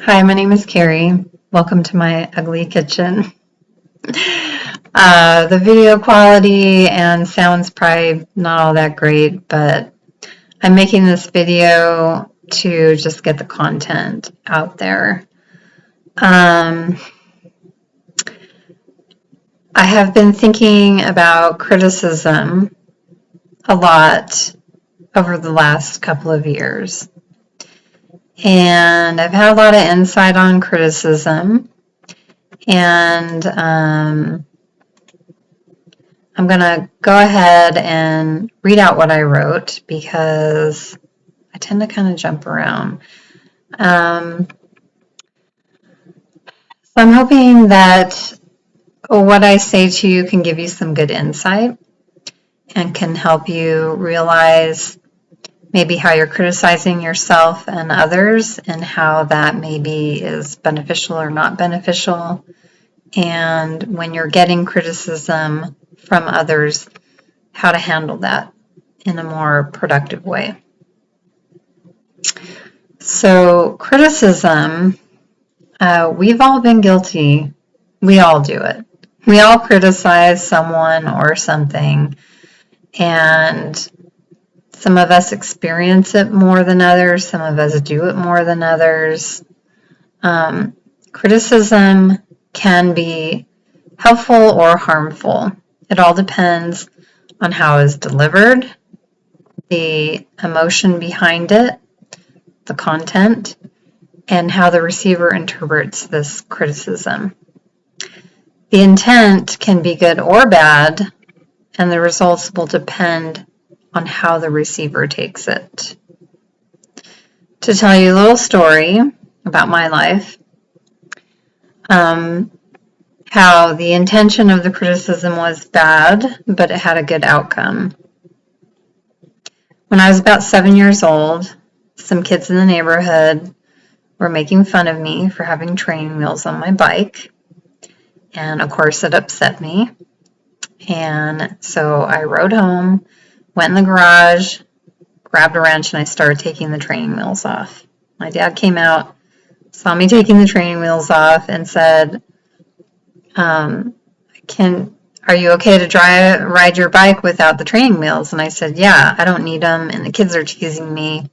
Hi, my name is Carrie. Welcome to my ugly kitchen. The video quality and sound's probably not all that great, but I'm making this video to just get the content out there. I have been thinking about criticism a lot over the last couple of years. And I've had a lot of insight on criticism. And I'm going to go ahead and read out what I wrote because I tend to kind of jump around. So I'm hoping that what I say to you can give you some good insight and can help you realize maybe how you're criticizing yourself and others and how that maybe is beneficial or not beneficial. And when you're getting criticism from others, how to handle that in a more productive way. So criticism, we've all been guilty. We all do it. We all criticize someone or something, and some of us experience it more than others. Some of us do it more than others. Criticism can be helpful or harmful. It all depends on how it's delivered, the emotion behind it, the content, and how the receiver interprets this criticism. The intent can be good or bad, and the results will depend on how the receiver takes it. To tell you a little story about my life, how the intention of the criticism was bad, but it had a good outcome. When I was about 7 years old, some kids in the neighborhood were making fun of me for having training wheels on my bike. And of course, it upset me. And so I rode home, went in the garage, grabbed a wrench, and I started taking the training wheels off. My dad came out, saw me taking the training wheels off, and said, are you okay to ride your bike without the training wheels? And I said, yeah, I don't need them, and the kids are teasing me.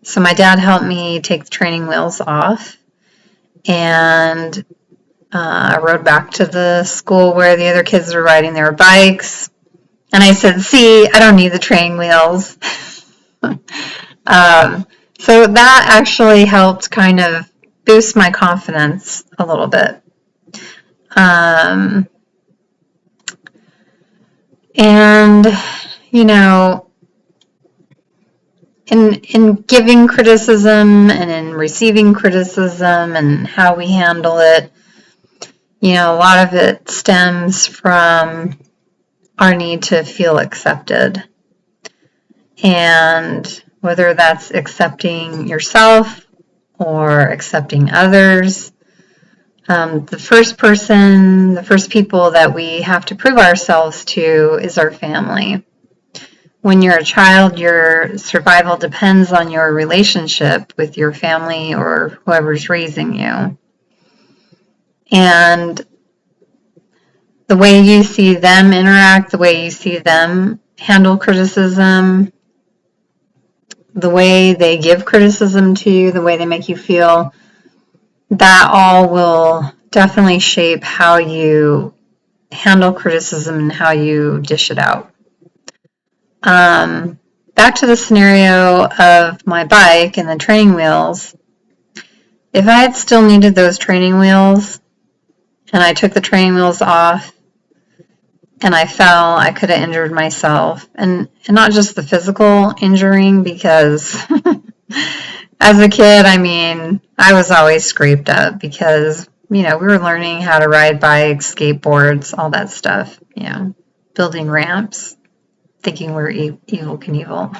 So my dad helped me take the training wheels off, and I rode back to the school where the other kids were riding their bikes. And I said, see, I don't need the training wheels. So that actually helped kind of boost my confidence a little bit. And, you know, in giving criticism and in receiving criticism and how we handle it, you know, a lot of it stems from our need to feel accepted. And whether that's accepting yourself or accepting others, the first people that we have to prove ourselves to is our family. When you're a child, your survival depends on your relationship with your family or whoever's raising you. And the way you see them interact, the way you see them handle criticism, the way they give criticism to you, the way they make you feel, that all will definitely shape how you handle criticism and how you dish it out. Back to the scenario of my bike and the training wheels. If I had still needed those training wheels and I took the training wheels off and I fell, I could have injured myself. And not just the physical injuring, because as a kid, I mean, I was always scraped up because, you know, we were learning how to ride bikes, skateboards, all that stuff, you know, building ramps, thinking we're Evel Knievel.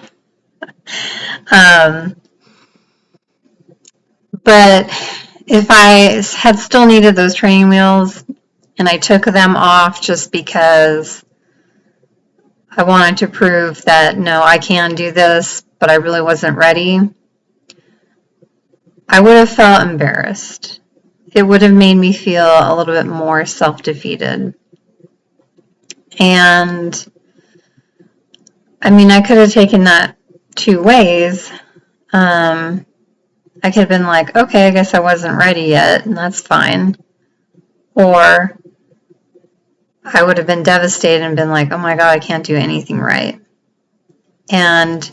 But if I had still needed those training wheels and I took them off just because I wanted to prove that, no, I can do this, but I really wasn't ready, I would have felt embarrassed. It would have made me feel a little bit more self-defeated. And I mean, I could have taken that two ways. I could have been like, okay, I guess I wasn't ready yet, and that's fine. Or I would have been devastated and been like, oh my God, I can't do anything right. And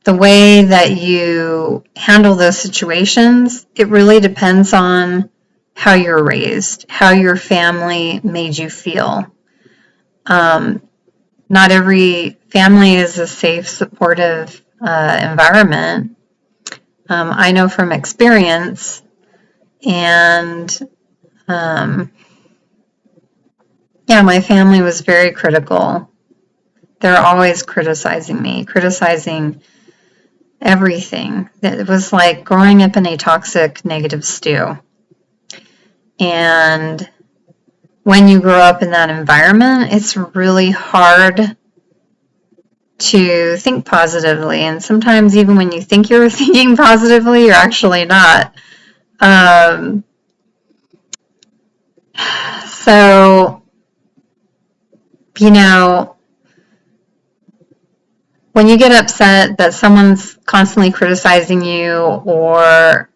the way that you handle those situations, it really depends on how you're raised, how your family made you feel. Not every family is a safe, supportive environment. I know from experience, and yeah, my family was very critical. They're always criticizing me, criticizing everything. It was like growing up in a toxic, negative stew. And when you grow up in that environment, it's really hard to think positively. And sometimes even when you think you're thinking positively, you're actually not. So, you know, when you get upset that someone's constantly criticizing you, or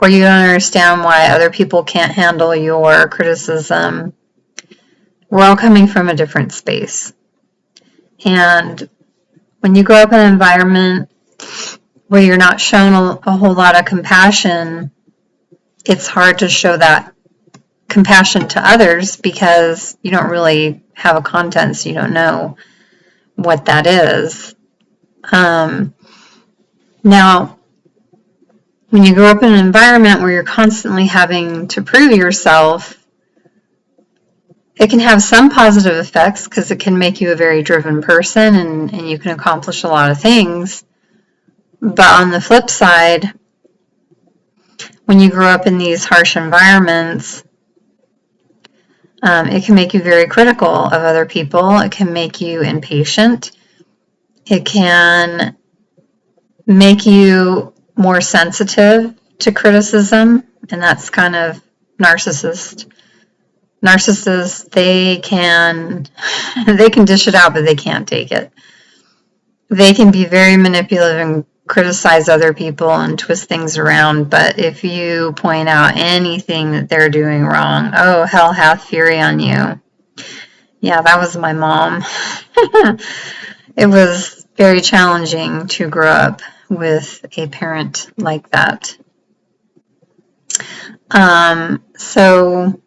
you don't understand why other people can't handle your criticism, we're all coming from a different space. And when you grow up in an environment where you're not shown a whole lot of compassion, it's hard to show that compassion to others because you don't really have a content, so you don't know what that is. Now, when you grow up in an environment where you're constantly having to prove yourself, it can have some positive effects because it can make you a very driven person, and you can accomplish a lot of things. But on the flip side, when you grow up in these harsh environments, it can make you very critical of other people. It can make you impatient. It can make you more sensitive to criticism, and that's kind of narcissists, they can dish it out, but they can't take it. They can be very manipulative and criticize other people and twist things around, but if you point out anything that they're doing wrong, oh, hell hath fury on you. Yeah, that was my mom. It was very challenging to grow up with a parent like that. So,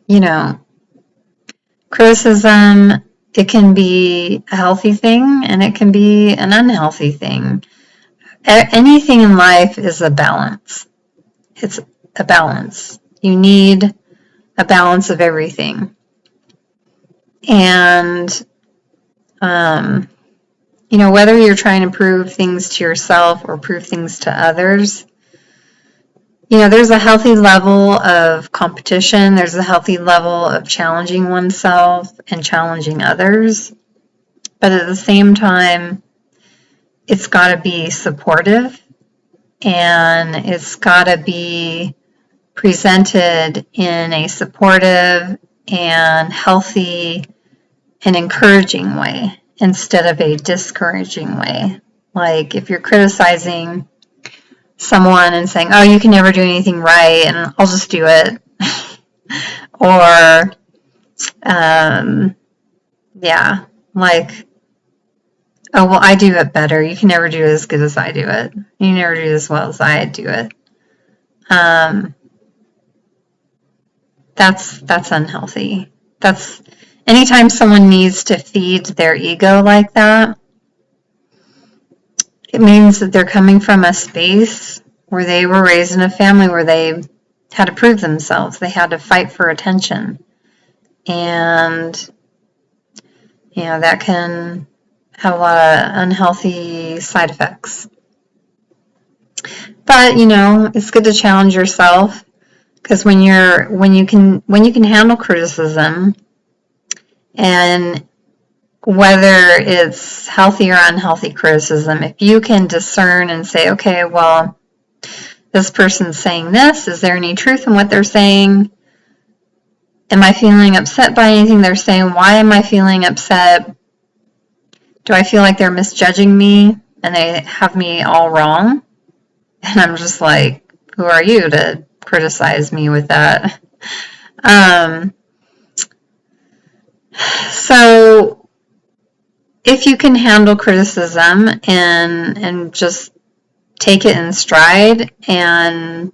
you know, criticism, it can be a healthy thing and it can be an unhealthy thing. Anything in life is a balance. It's a balance. You need a balance of everything. And, you know, whether you're trying to prove things to yourself or prove things to others, you know, there's a healthy level of competition. There's a healthy level of challenging oneself and challenging others. But at the same time, it's got to be supportive, and it's got to be presented in a supportive and healthy and encouraging way instead of a discouraging way. Like if you're criticizing someone and saying, oh, you can never do anything right and I'll just do it. Or, yeah, like, oh, well, I do it better. You can never do it as good as I do it. You never do it as well as I do it. That's unhealthy. That's anytime someone needs to feed their ego like that, it means that they're coming from a space where they were raised in a family where they had to prove themselves. They had to fight for attention. And, you know, that can have a lot of unhealthy side effects. But, you know, it's good to challenge yourself, because when you can handle criticism, and whether it's healthy or unhealthy criticism, if you can discern and say, okay, well, this person's saying this. Is there any truth in what they're saying? Am I feeling upset by anything they're saying? Why am I feeling upset? Do I feel like they're misjudging me and they have me all wrong? And I'm just like, who are you to criticize me with that? So if you can handle criticism and just take it in stride and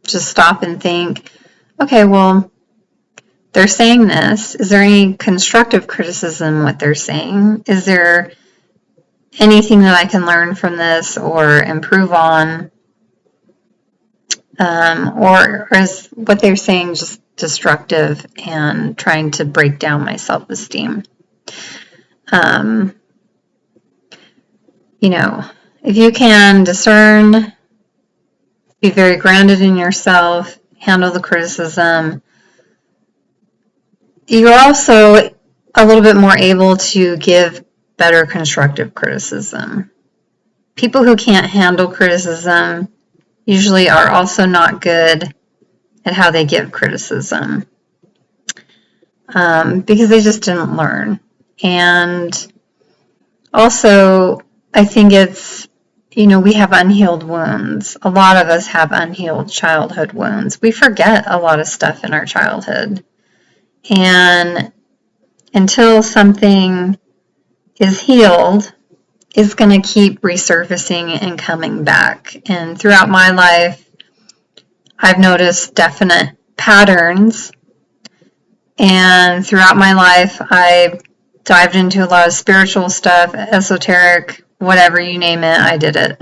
just stop and think, okay, well, they're saying this. Is there any constructive criticism what they're saying? Is there anything that I can learn from this or improve on? Or is what they're saying just destructive and trying to break down my self-esteem? You know, if you can discern, be very grounded in yourself, handle the criticism, you're also a little bit more able to give better constructive criticism. People who can't handle criticism usually are also not good at how they give criticism because they just didn't learn. And also, I think it's, we have unhealed wounds. A lot of us have unhealed childhood wounds. We forget a lot of stuff in our childhood. And until something is healed, it's going to keep resurfacing and coming back. And throughout my life, I've noticed definite patterns. And throughout my life, I've dived into a lot of spiritual stuff, esoteric, whatever you name it, I did it.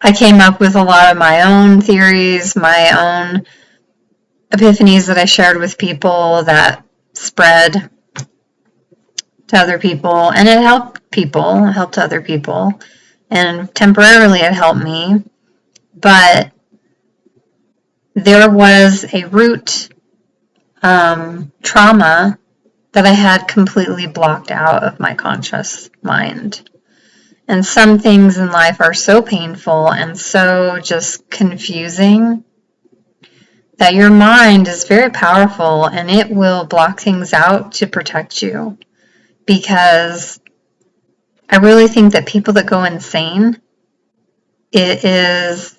I came up with a lot of my own theories, my own epiphanies that I shared with people that spread to other people, and it helped people, it helped other people, and temporarily it helped me, but there was a root trauma that I had completely blocked out of my conscious mind. And some things in life are so painful and so just confusing that your mind is very powerful and it will block things out to protect you. Because I really think that people that go insane, it is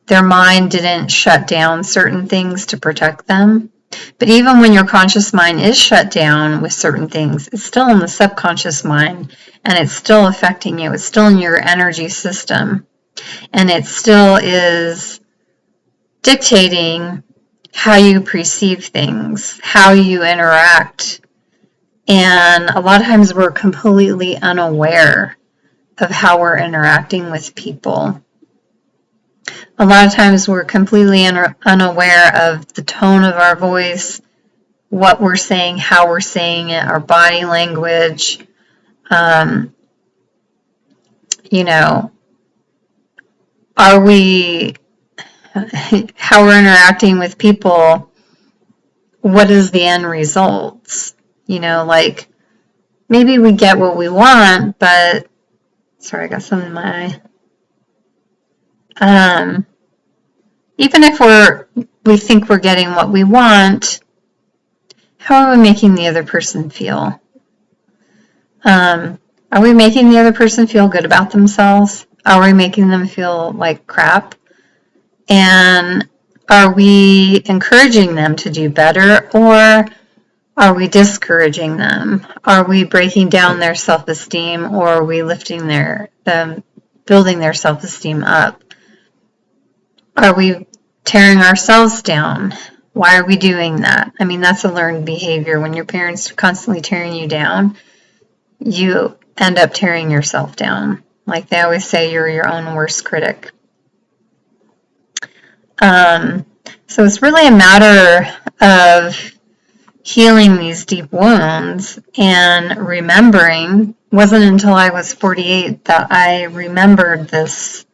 their mind didn't shut down certain things to protect them. But even when your conscious mind is shut down with certain things, it's still in the subconscious mind and it's still affecting you. It's still in your energy system and it still is dictating how you perceive things, how you interact. And a lot of times we're completely unaware of how we're interacting with people. A lot of times we're completely unaware of the tone of our voice, what we're saying, how we're saying it, our body language, are we, how we're interacting with people, what is the end results? Like maybe we get what we want, but, sorry, I got some in my eye. Even if we think we're getting what we want, how are we making the other person feel? Are we making the other person feel good about themselves? Are we making them feel like crap? And are we encouraging them to do better, or are we discouraging them? Are we breaking down their self-esteem, or are we lifting them, building their self-esteem up? Are we tearing ourselves down? Why are we doing that? I mean, that's a learned behavior. When your parents are constantly tearing you down, you end up tearing yourself down. Like they always say, you're your own worst critic. So it's really a matter of healing these deep wounds and remembering. It wasn't until I was 48 that I remembered this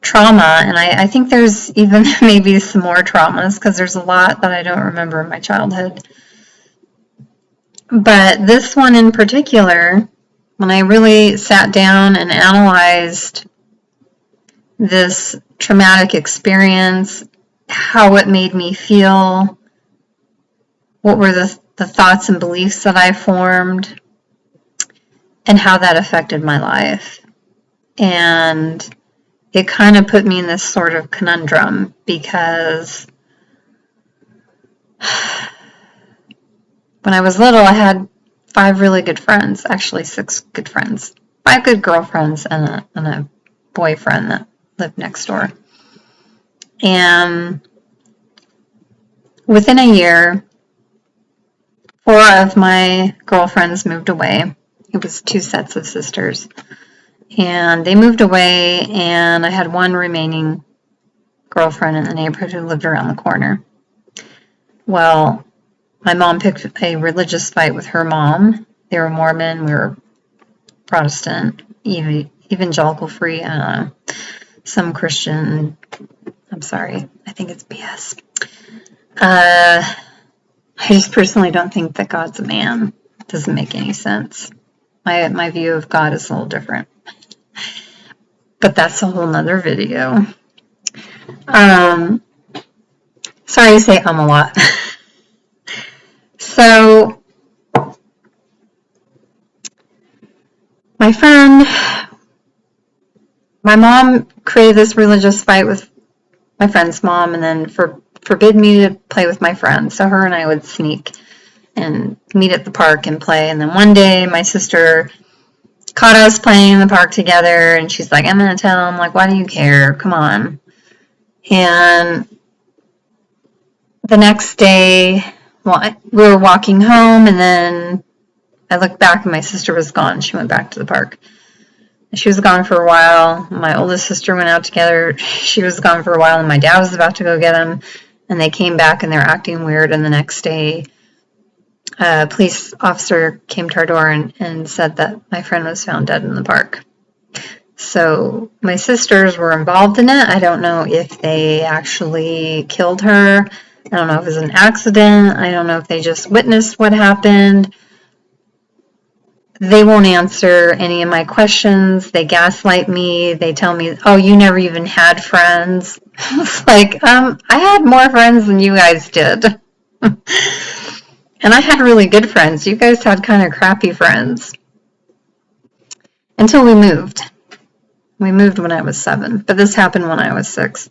trauma, and I think there's even maybe some more traumas because there's a lot that I don't remember in my childhood. But this one in particular, when I really sat down and analyzed this traumatic experience, how it made me feel, what were the thoughts and beliefs that I formed, and how that affected my life. And it kind of put me in this sort of conundrum because when I was little, I had 5 really good friends, actually 6 good friends, 5 good girlfriends and a boyfriend that lived next door. And within a year, 4 of my girlfriends moved away. It was 2 sets of sisters. And they moved away, and I had 1 remaining girlfriend in the neighborhood who lived around the corner. Well, my mom picked a religious fight with her mom. They were Mormon, we were Protestant, evangelical free, some Christian. I'm sorry, I think it's BS. I just personally don't think that God's a man. It doesn't make any sense. My view of God is a little different. But that's a whole nother video. Sorry to say a lot. So, my mom created this religious fight with my friend's mom and then forbid me to play with my friends. So her and I would sneak and meet at the park and play. And then one day my sister caught us playing in the park together and she's like, I'm going to tell him, like, why do you care? Come on. And the next day, we were walking home and then I looked back and my sister was gone. She went back to the park. She was gone for a while. My oldest sister went out together. She was gone for a while and my dad was about to go get them. And they came back and they were acting weird. And the next day, a police officer came to our door and said that my friend was found dead in the park. So my sisters were involved in it. I don't know if they actually killed her. I don't know if it was an accident. I don't know if they just witnessed what happened. They won't answer any of my questions. They gaslight me. They tell me, oh, you never even had friends. It's like, I had more friends than you guys did. And I had really good friends. You guys had kind of crappy friends. Until we moved. We moved when I was 7, but this happened when I was 6.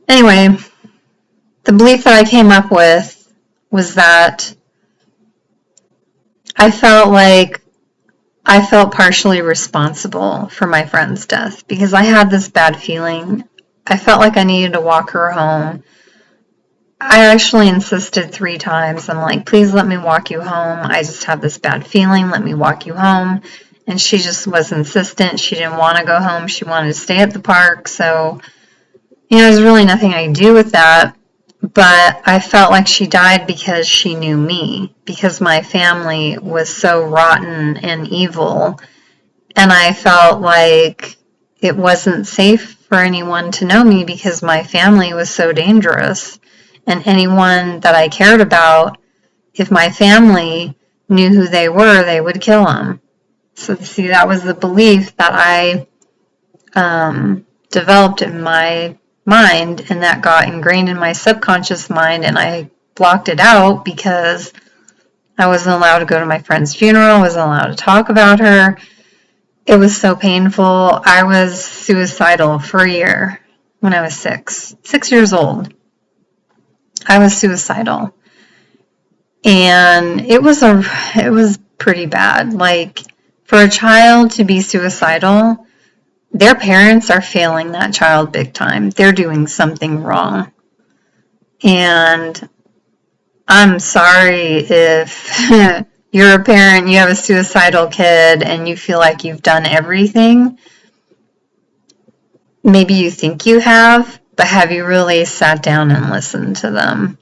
Anyway, the belief that I came up with was that I felt partially responsible for my friend's death because I had this bad feeling. I felt like I needed to walk her home. I actually insisted 3 times. I'm like, please let me walk you home. I just have this bad feeling. Let me walk you home. And she just was insistent. She didn't want to go home. She wanted to stay at the park. So, there's really nothing I could do with that. But I felt like she died because she knew me, because my family was so rotten and evil. And I felt like it wasn't safe for anyone to know me because my family was so dangerous. And anyone that I cared about, if my family knew who they were, they would kill them. So, see, that was the belief that I developed in my mind, and that got ingrained in my subconscious mind, and I blocked it out because I wasn't allowed to go to my friend's funeral. I wasn't allowed to talk about her. It was so painful. I was suicidal for a year when I was 6 years old. I was suicidal. And it was pretty bad. Like, for a child to be suicidal, their parents are failing that child big time. They're doing something wrong. And I'm sorry if you're a parent, you have a suicidal kid, and you feel like you've done everything. Maybe you think you have, but have you really sat down and listened to them?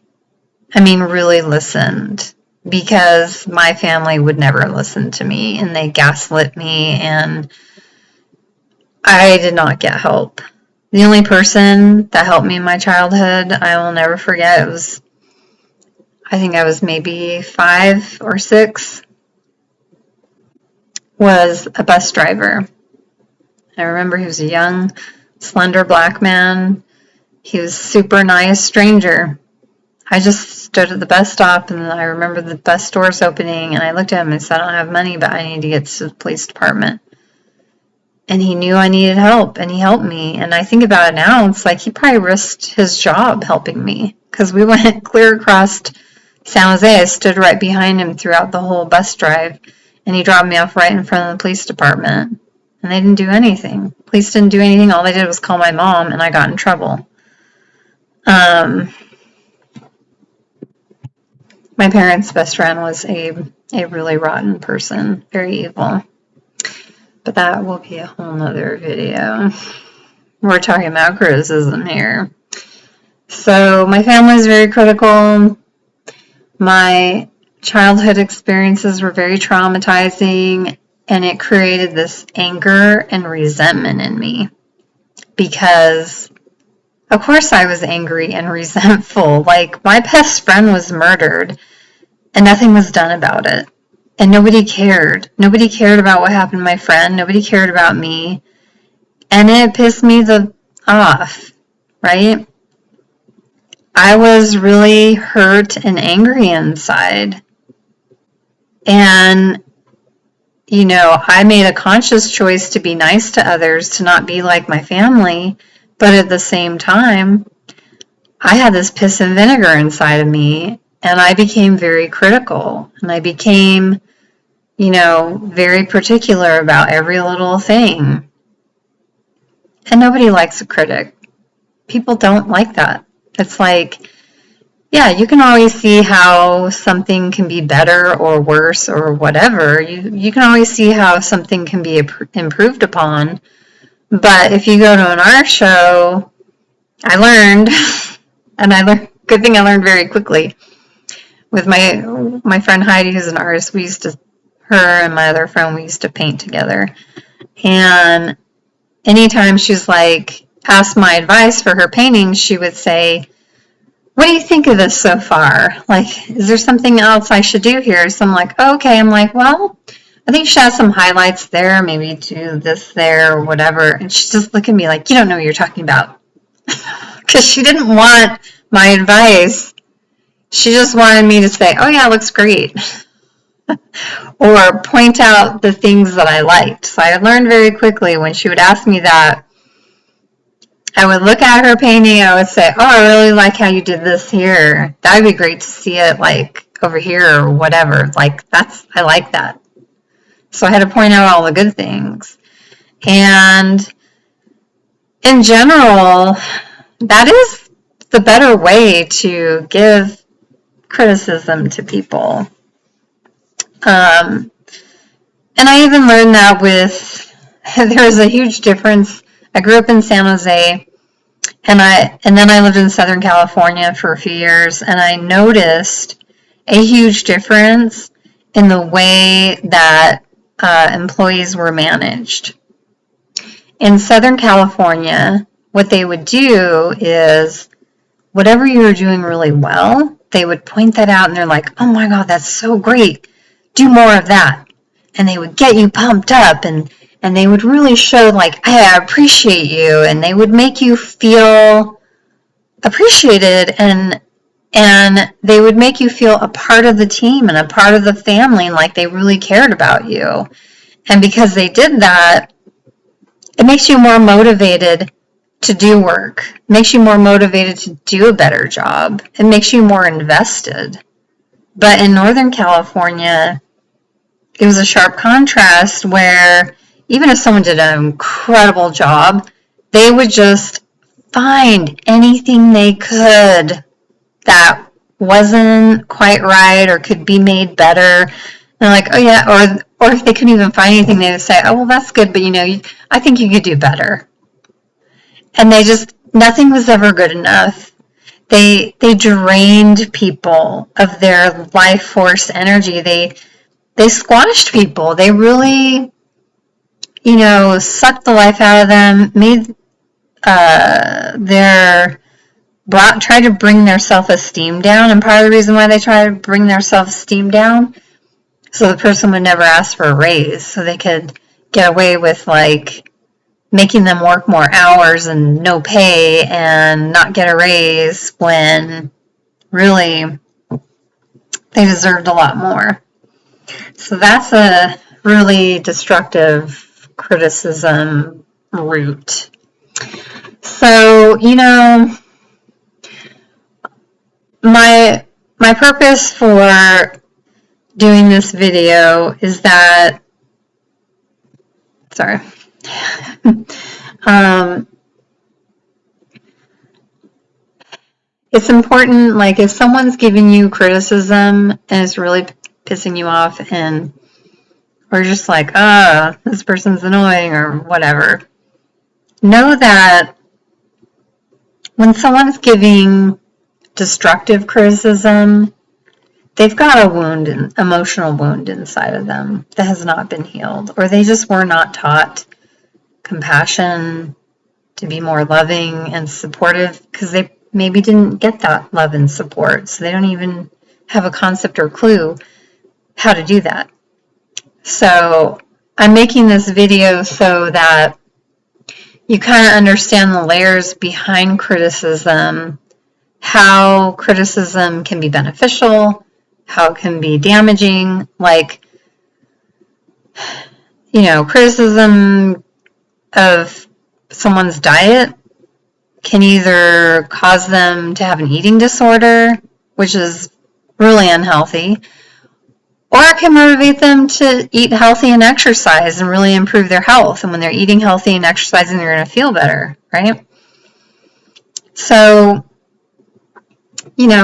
I mean, really listened. Because my family would never listen to me, and they gaslit me, and I did not get help. The only person that helped me in my childhood, I will never forget, I think I was maybe 5 or 6, was a bus driver. I remember he was a young, slender black man. He was super nice, stranger. I just stood at the bus stop, and I remember the bus doors opening, and I looked at him and said, I don't have money, but I need to get to the police department. And he knew I needed help, and he helped me. And I think about it now, it's like he probably risked his job helping me, because we went clear across San Jose. I stood right behind him throughout the whole bus drive, and he dropped me off right in front of the police department. And they didn't do anything. Police didn't do anything. All they did was call my mom, and I got in trouble. My parents' best friend was a really rotten person, very evil. But that will be a whole nother video. We're talking about criticism here. So my family is very critical. My childhood experiences were very traumatizing, and it created this anger and resentment in me because, of course, I was angry and resentful. Like, my best friend was murdered, and nothing was done about it. And nobody cared. Nobody cared about what happened to my friend. Nobody cared about me. And it pissed me off, right? I was really hurt and angry inside. And, you know, I made a conscious choice to be nice to others, to not be like my family. But at the same time, I had this piss and vinegar inside of me, and I became very critical. And I became, you know, very particular about every little thing. And nobody likes a critic. People don't like that. It's like, yeah, you can always see how something can be better or worse or whatever. You can always see how something can be improved upon. But if you go to an art show, I learned, good thing I learned very quickly. With my friend Heidi, who's an artist, her and my other friend, we used to paint together. And anytime she's like, asked my advice for her paintings, she would say, what do you think of this so far? Like, is there something else I should do here? So I'm like, oh, okay. I'm like, well, I think you should have some highlights there, maybe do this there or whatever. And she just looked at me like, you don't know what you're talking about. Because she didn't want my advice. She just wanted me to say, oh yeah, it looks great. Or point out the things that I liked. So I learned very quickly when she would ask me that, I would look at her painting, I would say, oh, I really like how you did this here. That would be great to see it like over here or whatever. Like, I like that. So I had to point out all the good things. And in general, that is the better way to give criticism to people. And I even learned that there was a huge difference. I grew up in San Jose, and then I lived in Southern California for a few years, and I noticed a huge difference in the way that employees were managed. In Southern California, what they would do is whatever you were doing really well, they would point that out, and they're like, oh my God, that's so great. Do more of that. And they would get you pumped up, and they would really show like, hey, I appreciate you, and they would make you feel appreciated, and they would make you feel a part of the team and a part of the family, and like they really cared about you. And because they did that, it makes you more motivated to do work. It makes you more motivated to do a better job. It makes you more invested. But in Northern California, it was a sharp contrast where even if someone did an incredible job, they would just find anything they could that wasn't quite right or could be made better. And they're like, oh yeah, or if they couldn't even find anything, they would say, oh, well, that's good, but you know, I think you could do better. And nothing was ever good enough. They drained people of their life force energy. They squashed people. They really, you know, sucked the life out of them, made tried to bring their self-esteem down. And part of the reason why they try to bring their self-esteem down, so the person would never ask for a raise, so they could get away with like making them work more hours and no pay and not get a raise when really they deserved a lot more. So that's a really destructive criticism route. So, my purpose for doing this video is that, sorry, it's important, like if someone's giving you criticism and it's really pissing you off or just like, this person's annoying or whatever, know that when someone's giving destructive criticism, they've got a wound, an emotional wound inside of them that has not been healed, or they just were not taught compassion, to be more loving and supportive, because they maybe didn't get that love and support, so they don't even have a concept or clue how to do that. So I'm making this video so that you kind of understand the layers behind criticism, how criticism can be beneficial, how it can be damaging, like, criticism of someone's diet can either cause them to have an eating disorder, which is really unhealthy, or it can motivate them to eat healthy and exercise and really improve their health. And when they're eating healthy and exercising, they're going to feel better, right? So,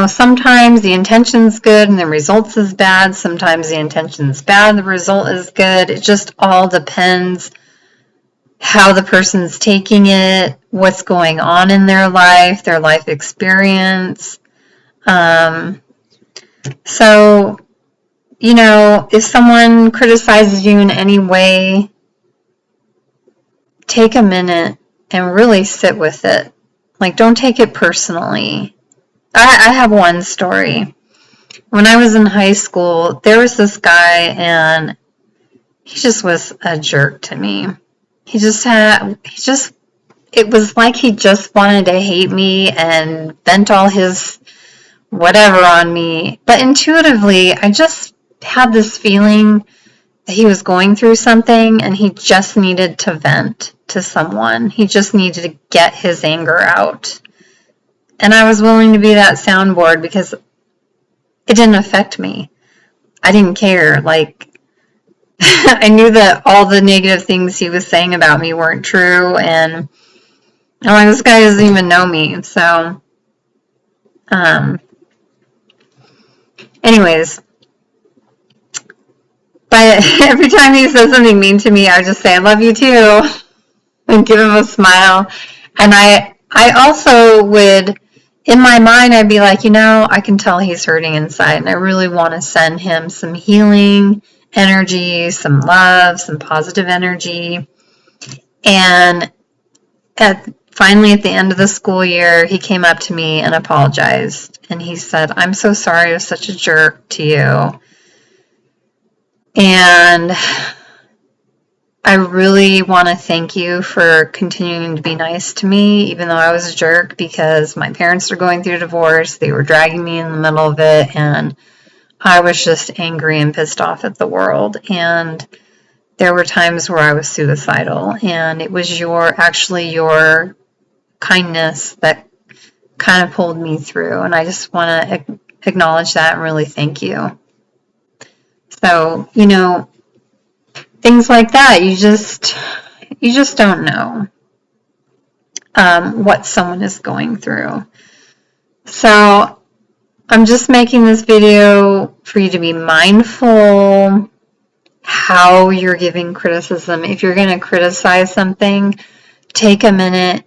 sometimes the intention's good and the results is bad. Sometimes the intention's bad, the result is good. It just all depends how the person's taking it, what's going on in their life experience. So, if someone criticizes you in any way, take a minute and really sit with it. Like, don't take it personally. I have one story. When I was in high school, there was this guy, and he just was a jerk to me. It was like he just wanted to hate me and vent all his whatever on me. But intuitively, I just had this feeling that he was going through something and he just needed to vent to someone. He just needed to get his anger out. And I was willing to be that soundboard because it didn't affect me. I didn't care. Like, I knew that all the negative things he was saying about me weren't true, and I'm like, this guy doesn't even know me. So, anyways, but every time he says something mean to me, I just say, I love you too, and give him a smile. And I also would, in my mind, I'd be like, I can tell he's hurting inside, and I really want to send him some healing energy, some love, some positive energy. And finally, at the end of the school year, he came up to me and apologized. And he said, I'm so sorry I was such a jerk to you. And I really want to thank you for continuing to be nice to me, even though I was a jerk, because my parents are going through a divorce. They were dragging me in the middle of it, and I was just angry and pissed off at the world. And there were times where I was suicidal, and it was your kindness that kind of pulled me through. And I just want to acknowledge that and really thank you. So, things like that, you just don't know what someone is going through. So I'm just making this video for you to be mindful how you're giving criticism. If you're going to criticize something, take a minute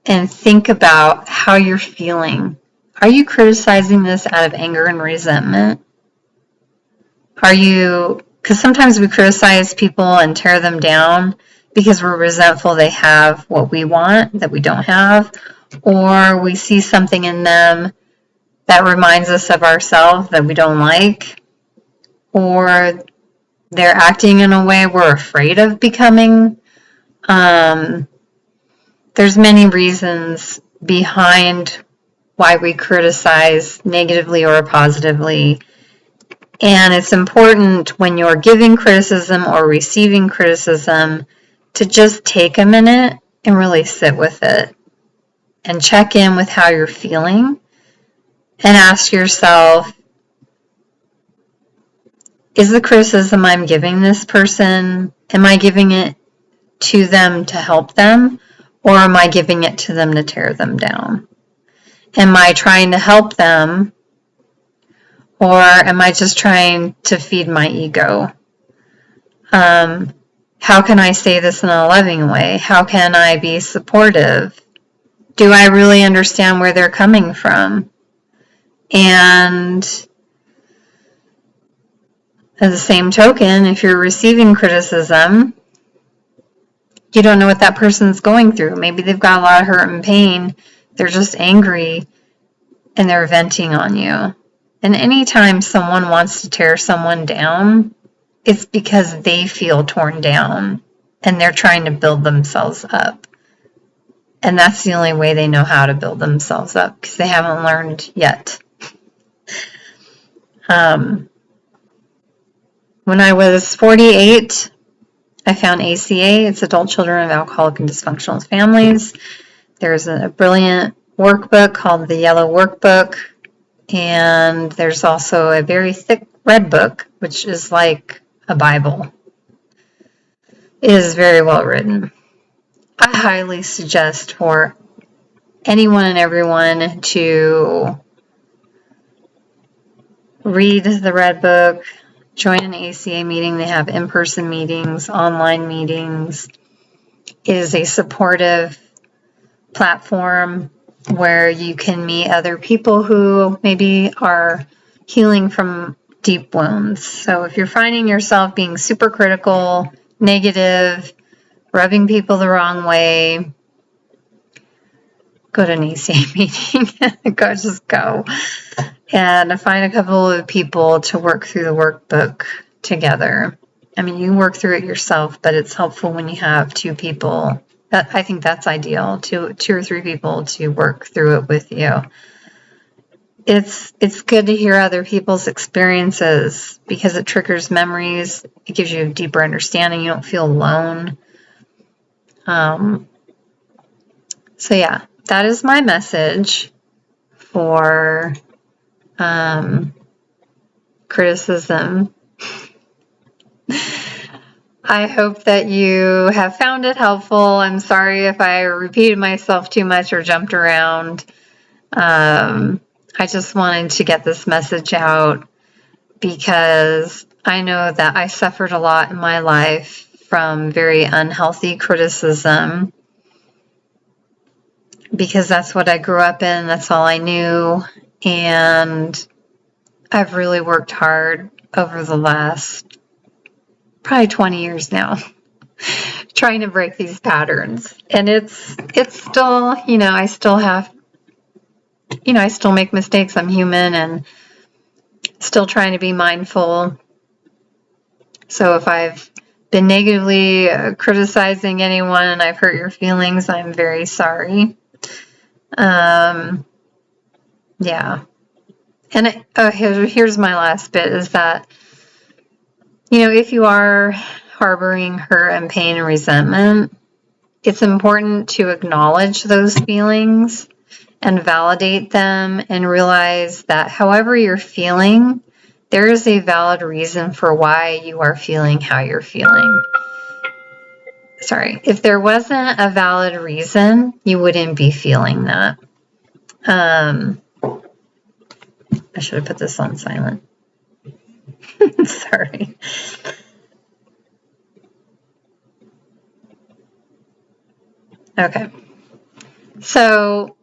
and think about how you're feeling. Are you criticizing this out of anger and resentment? Because sometimes we criticize people and tear them down because we're resentful they have what we want that we don't have, or we see something in them that reminds us of ourselves that we don't like, or they're acting in a way we're afraid of becoming There's many reasons behind why we criticize negatively or positively. And it's important when you're giving criticism or receiving criticism to just take a minute and really sit with it and check in with how you're feeling and ask yourself, is the criticism I'm giving this person, am I giving it to them to help them, or am I giving it to them to tear them down? Am I trying to help them, or am I just trying to feed my ego? How can I say this in a loving way? How can I be supportive? Do I really understand where they're coming from? And as the same token, if you're receiving criticism, you don't know what that person's going through. Maybe they've got a lot of hurt and pain. They're just angry and they're venting on you. And anytime someone wants to tear someone down, it's because they feel torn down and they're trying to build themselves up. And that's the only way they know how to build themselves up, because they haven't learned yet. When I was 48, I found ACA. It's Adult Children of Alcoholic and Dysfunctional Families. There's a brilliant workbook called the Yellow Workbook. And there's also a very thick red book, which is like a Bible. It is very well written. I highly suggest for anyone and everyone to read the red book, join an ACA meeting. They have in-person meetings, online meetings. It is a supportive platform where you can meet other people who maybe are healing from deep wounds. So if you're finding yourself being super critical, negative, rubbing people the wrong way, go to an ACA meeting. Just go. And find a couple of people to work through the workbook together. I mean, you work through it yourself, but it's helpful when you have two people. I think that's ideal, two or three people to work through it with you. It's good to hear other people's experiences because it triggers memories. It gives you a deeper understanding. You don't feel alone. So yeah, that is my message for criticism. I hope that you have found it helpful. I'm sorry if I repeated myself too much or jumped around. I just wanted to get this message out because I know that I suffered a lot in my life from very unhealthy criticism because that's what I grew up in. That's all I knew. And I've really worked hard over the last probably 20 years now trying to break these patterns. And it's still, I still have, I still make mistakes. I'm human and still trying to be mindful. So if I've been negatively criticizing anyone and I've hurt your feelings, I'm very sorry. Yeah. And here's my last bit is that, if you are harboring hurt and pain and resentment, it's important to acknowledge those feelings and validate them and realize that however you're feeling, there is a valid reason for why you are feeling how you're feeling. Sorry, if there wasn't a valid reason, you wouldn't be feeling that. I should have put this on silent. Sorry. Okay. So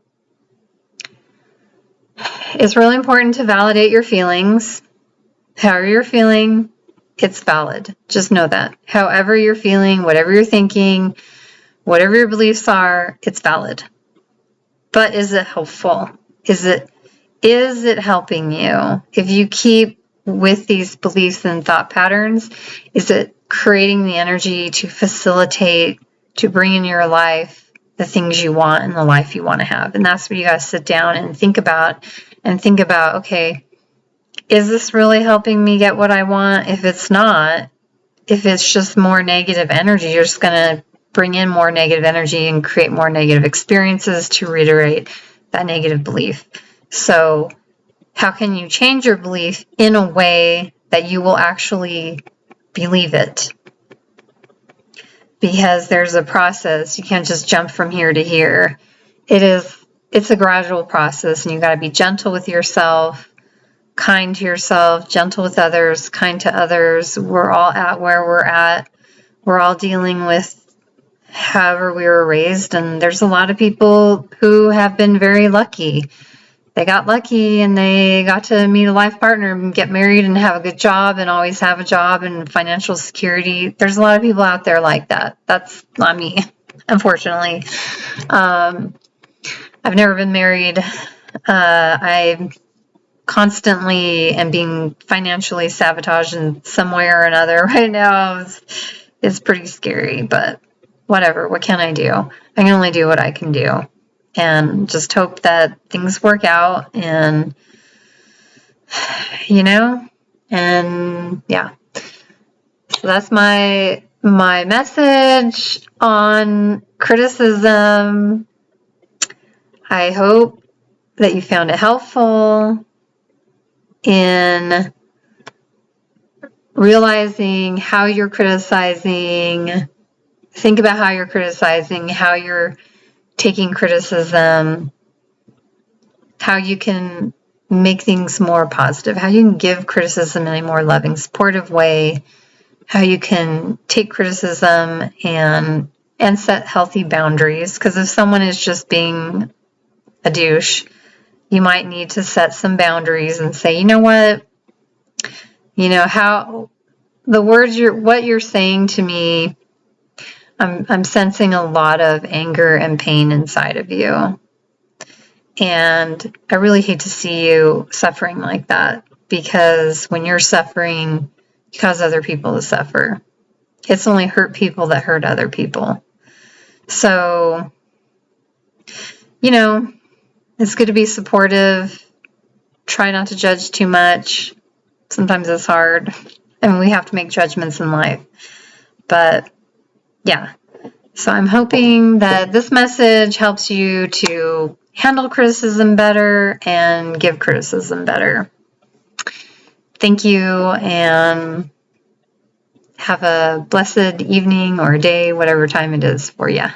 it's really important to validate your feelings. However you're feeling, it's valid. Just know that. However you're feeling, whatever you're thinking, whatever your beliefs are, it's valid. But is it helpful? Is it helping you? If you keep with these beliefs and thought patterns, is it creating the energy to facilitate to bring in your life the things you want and the life you want to have. And that's what you got to sit down and think about, okay, is this really helping me get what I want? If it's not, if it's just more negative energy, you're just going to bring in more negative energy and create more negative experiences to reiterate that negative belief. So how can you change your belief in a way that you will actually believe it? Because there's a process. You can't just jump from here to here. It's a gradual process, and you got to be gentle with yourself, kind to yourself, gentle with others, kind to others. We're all at where we're at. We're all dealing with however we were raised, and there's a lot of people who have been very lucky. They got lucky and they got to meet a life partner and get married and have a good job and always have a job and financial security. There's a lot of people out there like that. That's not me, unfortunately. I've never been married. I constantly am being financially sabotaged in some way or another right now. It's pretty scary, but whatever. What can I do? I can only do what I can do. And just hope that things work out, and and yeah. So that's my message on criticism. I hope that you found it helpful in realizing how you're criticizing. Think about how you're criticizing, how you're taking criticism, how you can make things more positive, how you can give criticism in a more loving, supportive way, how you can take criticism and set healthy boundaries. Because if someone is just being a douche, you might need to set some boundaries and say, you know what, how the words what you're saying to me, I'm sensing a lot of anger and pain inside of you. And I really hate to see you suffering like that, because when you're suffering, you cause other people to suffer. It's only hurt people that hurt other people. So, it's good to be supportive. Try not to judge too much. Sometimes it's hard. I mean, we have to make judgments in life. But yeah, so I'm hoping that this message helps you to handle criticism better and give criticism better. Thank you, and have a blessed evening or day, whatever time it is for you.